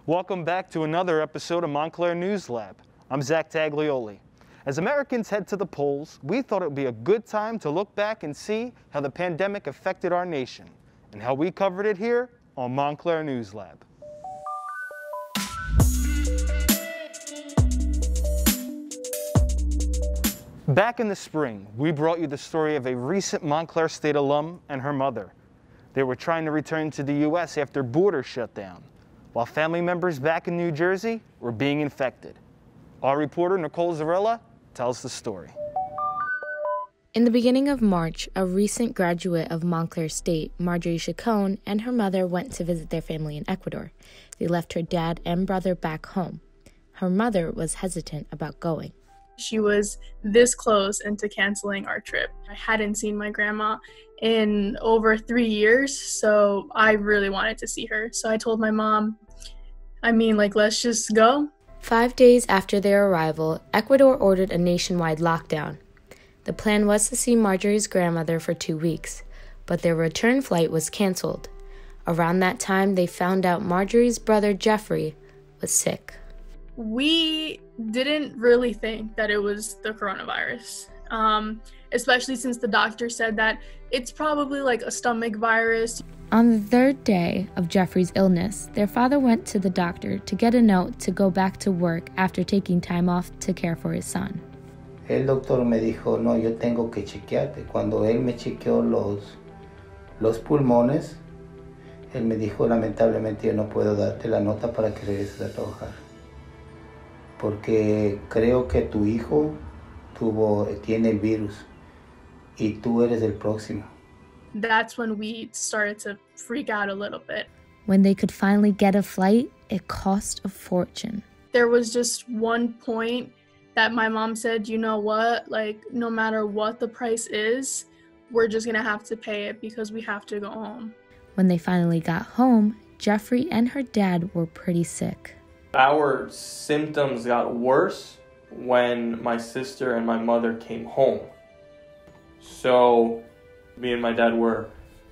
Welcome back to another episode of Montclair News Lab. I'm TAGLIOLI. As Americans head to the polls, we thought it would be a good time to look back and see how the pandemic affected our nation and how we covered it here on Montclair News Lab. Back in the spring, we brought you the story of a recent Montclair State alum and her mother. They were trying to return to the U.S. after borders shut down, while family members back in New Jersey were being infected. Our reporter, NICOLE ZORILLA, tells the story. In the beginning of March, a recent graduate of Montclair State, Marjorie CHACON, and her mother went to visit their family in Ecuador. They left her dad and brother back home. Her mother was hesitant about going. She was this close into canceling our trip. I hadn't seen my grandma in over 3 years, so I really wanted to see her. So I told my mom, let's just go. 5 days after their arrival, Ecuador ordered a nationwide lockdown. The plan was to see Marjorie's grandmother for 2 weeks, but their return flight was canceled. Around that time, they found out Marjorie's brother Jeffrey was sick. We didn't really think that it was the coronavirus, especially since the doctor said that it's probably like a stomach virus. On the third day of Jeffrey's illness, their father went to the doctor to get a note to go back to work after taking time off to care for his son. El doctor me dijo, no, yo tengo que chequearte. Cuando él me chequeó los pulmones, él me dijo, lamentablemente yo no puedo darte la nota para que regreses a trabajar. Porque creo que tu hijo tiene el virus y tú eres el próximo. That's when we started to freak out a little bit. When they could finally get a flight, it cost a fortune. There was just one point that my mom said, you know what, no matter what the price is, we're just gonna have to pay it because we have to go home. When they finally got home, Jeffrey and her dad were pretty sick. Our symptoms got worse when my sister and my mother came home. So me and my dad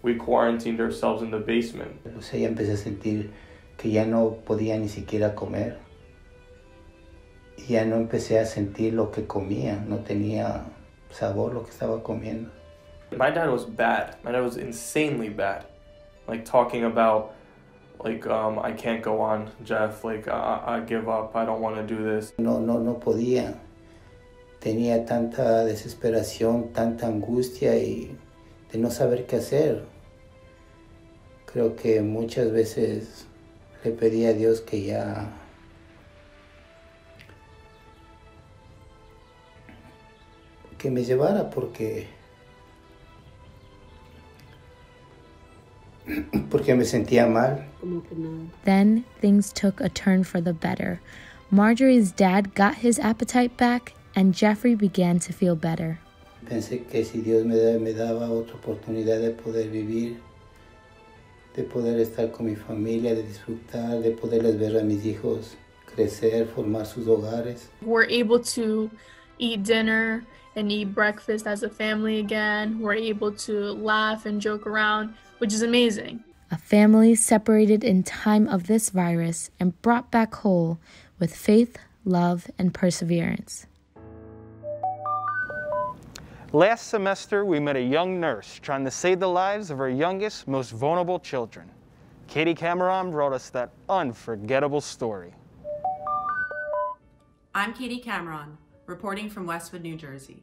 we quarantined ourselves in the basement. O sea, ya empecé a sentir que ya no podía ni siquiera comer. Ya no empecé a sentir lo que comía, no tenía sabor lo que estaba comiendo. My dad was bad. My dad was insanely bad. Talking about I can't go on, Jeff, I give up, I don't want to do this. No podía. Tenía tanta desesperación, tanta angustia y de no saber qué hacer. Creo que muchas veces le pedí a Dios que me llevara porque me sentía mal. Then things took a turn for the better. Marjorie's dad got his appetite back, and Jeffrey began to feel better. Pensé que si Dios me daba otra oportunidad de poder vivir, de poder estar con mi familia, de disfrutar, de poderles ver a mis hijos crecer, formar sus hogares. We're able to eat dinner and eat breakfast as a family again. We're able to laugh and joke around, which is amazing. A family separated in time of this virus and brought back whole with faith, love, and perseverance. Last semester, we met a young nurse trying to save the lives of her youngest, most vulnerable children. Katie Cameron brought us that unforgettable story. I'm Katie Cameron, reporting from Westwood, New Jersey.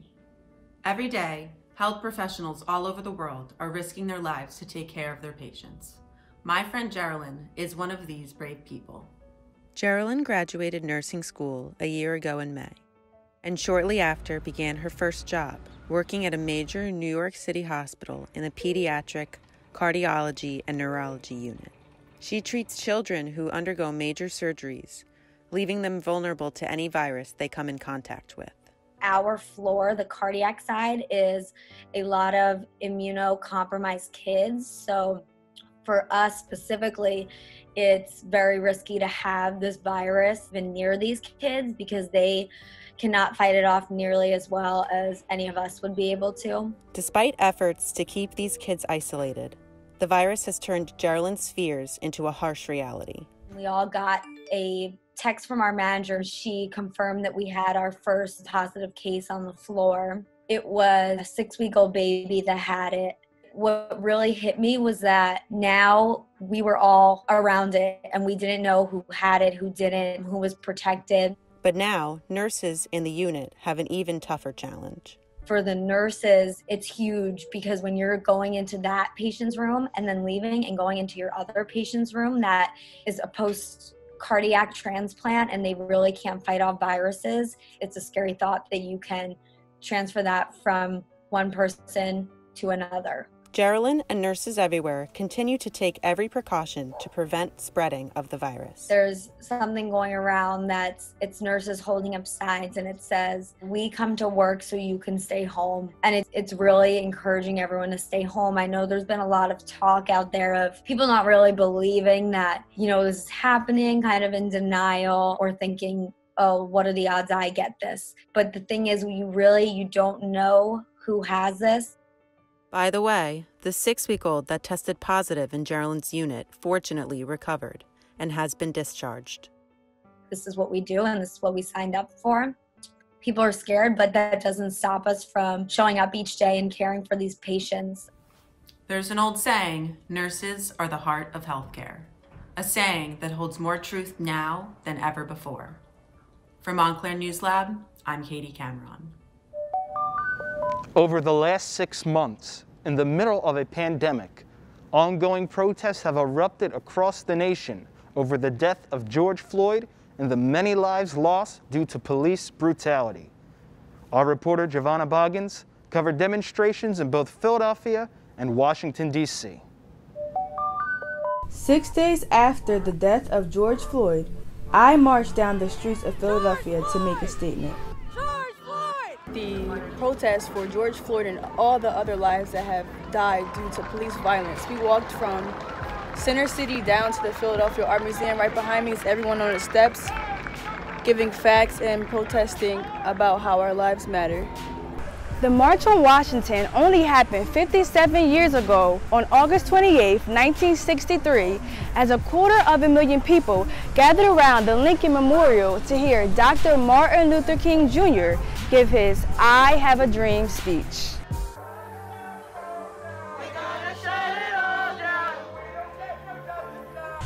Every day, health professionals all over the world are risking their lives to take care of their patients. My friend Geraldine is one of these brave people. Geraldine graduated nursing school a year ago in May, and shortly after began her first job, working at a major New York City hospital in the pediatric, cardiology, and neurology unit. She treats children who undergo major surgeries, leaving them vulnerable to any virus they come in contact with. Our floor, the cardiac side, is a lot of immunocompromised kids. So for us specifically, it's very risky to have this virus even near these kids because they cannot fight it off nearly as well as any of us would be able to. Despite efforts to keep these kids isolated, the virus has turned Geraldine's fears into a harsh reality. We all got a text from our manager. She confirmed that we had our first positive case on the floor. It was a 6-week-old baby that had it. What really hit me was that now we were all around it and we didn't know who had it, who didn't, who was protected. But now, nurses in the unit have an even tougher challenge. For the nurses, it's huge because when you're going into that patient's room and then leaving and going into your other patient's room that is a post-cardiac transplant and they really can't fight off viruses, it's a scary thought that you can transfer that from one person to another. Geraldine and nurses everywhere continue to take every precaution to prevent spreading of the virus. There's something going around it's nurses holding up signs and it says, "We come to work so you can stay home." And it's really encouraging everyone to stay home. I know there's been a lot of talk out there of people not really believing that, this is happening, kind of in denial or thinking, oh, what are the odds I get this? But the thing is, you don't know who has this. By the way, the 6-week-old that tested positive in Geraldine's unit fortunately recovered and has been discharged. This is what we do and this is what we signed up for. People are scared, but that doesn't stop us from showing up each day and caring for these patients. There's an old saying, nurses are the heart of healthcare. A saying that holds more truth now than ever before. For Montclair News Lab, I'm Katie Cameron. Over the last 6 months, in the middle of a pandemic, ongoing protests have erupted across the nation over the death of George Floyd and the many lives lost due to police brutality. Our reporter Giovanna Boggins covered demonstrations in both Philadelphia and Washington, D.C. 6 days after the death of George Floyd, I marched down the streets of Philadelphia to make a statement. The protest for George Floyd and all the other lives that have died due to police violence. We walked from Center City down to the Philadelphia Art Museum. Right behind me is everyone on the steps giving facts and protesting about how our lives matter. The March on Washington only happened 57 years ago on August 28, 1963, as 250,000 people gathered around the Lincoln Memorial to hear Dr. Martin Luther King Jr. give his "I Have a Dream" speech.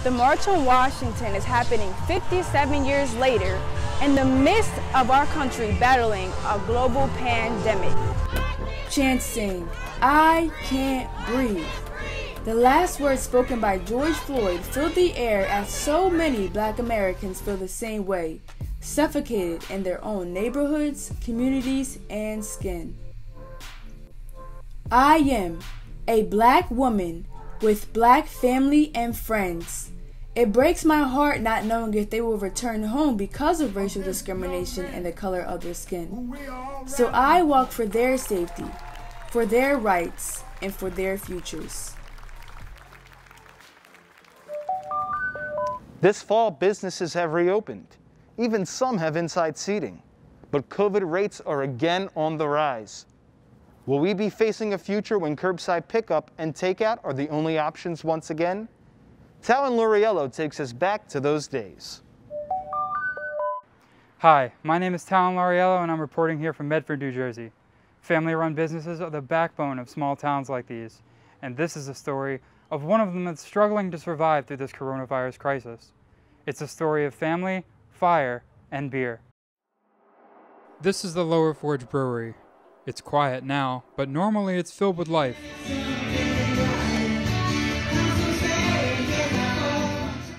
The March on Washington is happening 57 years later in the midst of our country battling a global pandemic. Chants sing, "I can't breathe." The last words spoken by George Floyd filled the air as so many Black Americans feel the same way, suffocated in their own neighborhoods, communities, and skin. I am a Black woman with Black family and friends. It breaks my heart not knowing if they will return home because of racial discrimination and the color of their skin. So I walk for their safety, for their rights, and for their futures. This fall, businesses have reopened. Even some have inside seating. But COVID rates are again on the rise. Will we be facing a future when curbside pickup and takeout are the only options once again? TALON LAURIELLO takes us back to those days. Hi, my name is TALON LAURIELLO and I'm reporting here from Medford, New Jersey. Family-run businesses are the backbone of small towns like these, and this is a story of one of them that's struggling to survive through this coronavirus crisis. It's a story of family, fire, and beer. This is the Lower Forge Brewery. It's quiet now, but normally it's filled with life.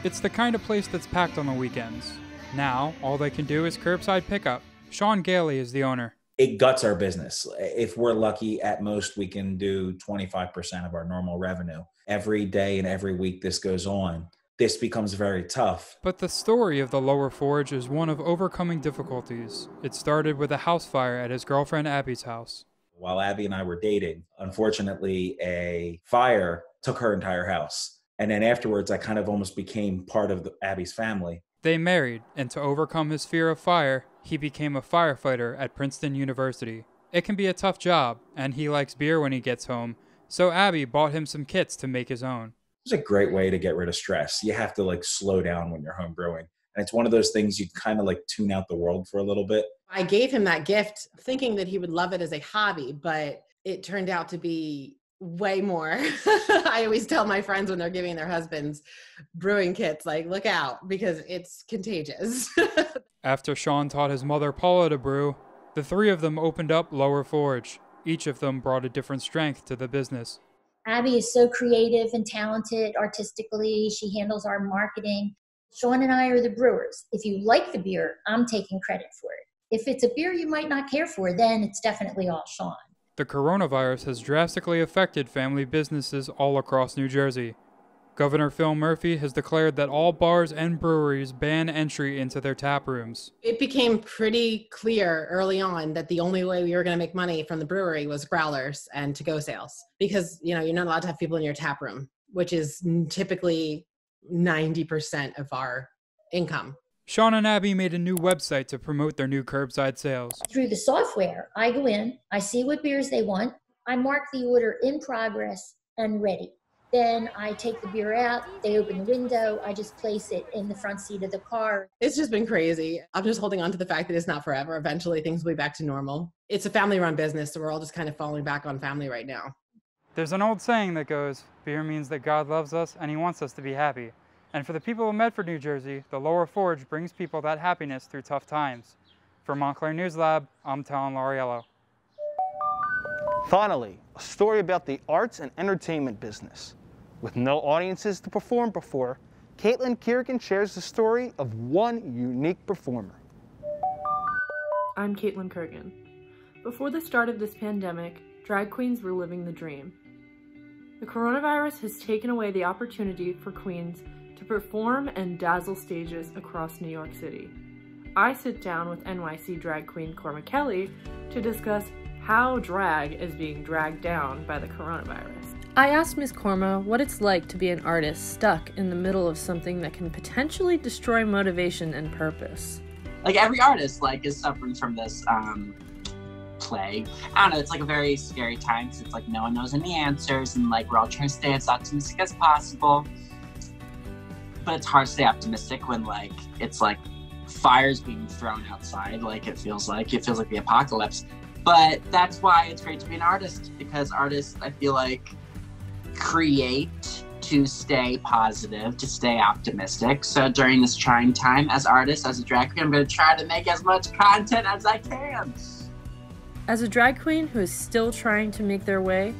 It's the kind of place that's packed on the weekends. Now, all they can do is curbside pickup. Sean Gailey is the owner. It guts our business. If we're lucky, at most we can do 25% of our normal revenue. Every day and every week this goes on, this becomes very tough. But the story of the Lower Forge is one of overcoming difficulties. It started with a house fire at his girlfriend Abby's house. While Abby and I were dating, unfortunately, a fire took her entire house. And then afterwards, I kind of almost became part of Abby's family. They married, and to overcome his fear of fire, he became a firefighter at Princeton University. It can be a tough job, and he likes beer when he gets home, so Abby bought him some kits to make his own. It's a great way to get rid of stress. You have to like slow down when you're home brewing. And it's one of those things you kind of like tune out the world for a little bit. I gave him that gift thinking that he would love it as a hobby, but it turned out to be way more. I always tell my friends when they're giving their husbands brewing kits, like, look out, because it's contagious. After Sean taught his mother Paula to brew, the three of them opened up Lower Forge. Each of them brought a different strength to the business. Abby is so creative and talented artistically. She handles our marketing. Sean and I are the brewers. If you like the beer, I'm taking credit for it. If it's a beer you might not care for, then it's definitely all Sean. The coronavirus has drastically affected family businesses all across New Jersey. Governor Phil Murphy has declared that all bars and breweries ban entry into their tap rooms. It became pretty clear early on that the only way we were going to make money from the brewery was growlers and to-go sales, because you're not allowed to have people in your tap room, which is typically 90% of our income. Sean and Abby made a new website to promote their new curbside sales. Through the software, I go in, I see what beers they want, I mark the order in progress and ready. Then I take the beer out, they open the window, I just place it in the front seat of the car. It's just been crazy. I'm just holding on to the fact that it's not forever. Eventually things will be back to normal. It's a family-run business, so we're all just kind of falling back on family right now. There's an old saying that goes, beer means that God loves us and he wants us to be happy. And for the people of Medford, New Jersey, the Lower Forge brings people that happiness through tough times. For Montclair News Lab, I'm Talon LAURIELLO. Finally, a story about the arts and entertainment business. With no audiences to perform before, KIRGAN shares the story of one unique performer. I'm KIRGAN. Before the start of this pandemic, drag queens were living the dream. The coronavirus has taken away the opportunity for queens to perform and dazzle stages across New York City. I sit down with NYC drag queen CORMA KELLEY to discuss how drag is being dragged down by the coronavirus. I asked Ms. CORMA what it's like to be an artist stuck in the middle of something that can potentially destroy motivation and purpose. Like every artist is suffering from this plague. I don't know, it's like a very scary time because it's like no one knows any answers and we're all trying to stay as optimistic as possible. But it's hard to stay optimistic when it's like fires being thrown outside. It feels like the apocalypse. But that's why it's great to be an artist, because artists, I feel like, create to stay positive, to stay optimistic. So during this trying time, as artists, as a drag queen, I'm going to try to make as much content as I can. As a drag queen who is still trying to make their way,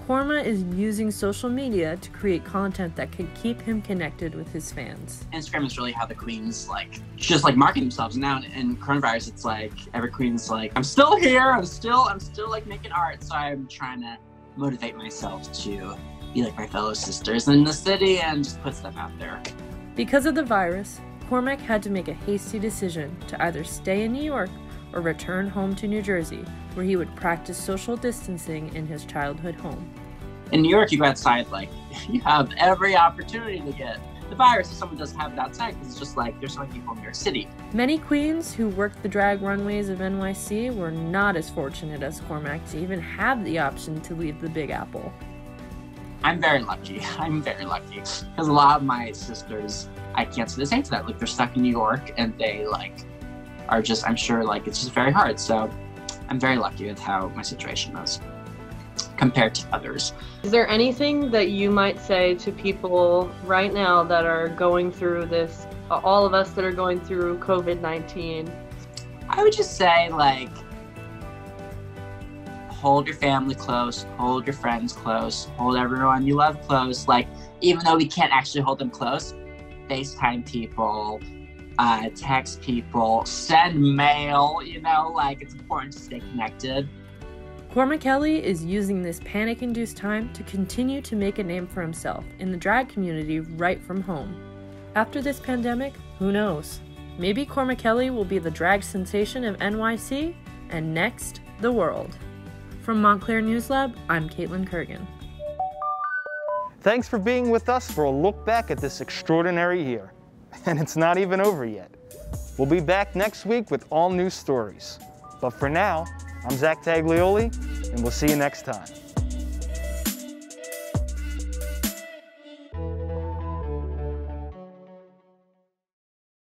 CORMA is using social media to create content that can keep him connected with his fans. Instagram is really how the queens just market themselves. Now in coronavirus, it's every queen's I'm still here, I'm still making art. So I'm trying to motivate myself to be like my fellow sisters in the city and just put stuff out there. Because of the virus, Cormac had to make a hasty decision to either stay in New York or return home to New Jersey, where he would practice social distancing in his childhood home. In New York, you go outside, you have every opportunity to get the virus if someone doesn't have it outside, because it's just there's so many people in New York City. Many queens who worked the drag runways of NYC were not as fortunate as Cormac to even have the option to leave the Big Apple. I'm very lucky. Because a lot of my sisters, I can't say the same to that. They're stuck in New York and they are just, I'm sure it's just very hard. So I'm very lucky with how my situation is compared to others. Is there anything that you might say to people right now that are going through this, all of us that are going through COVID-19? I would just say hold your family close, hold your friends close, hold everyone you love close. Even though we can't actually hold them close, FaceTime people, text people, send mail, it's important to stay connected. Cormac Kelly is using this panic-induced time to continue to make a name for himself in the drag community right from home. After this pandemic, who knows? Maybe Cormac Kelly will be the drag sensation of NYC, and next, the world. From Montclair News Lab, I'm KIRGAN. Thanks for being with us for a look back at this extraordinary year. And it's not even over yet. We'll be back next week with all new stories. But for now, I'm Taglioli, and we'll see you next time.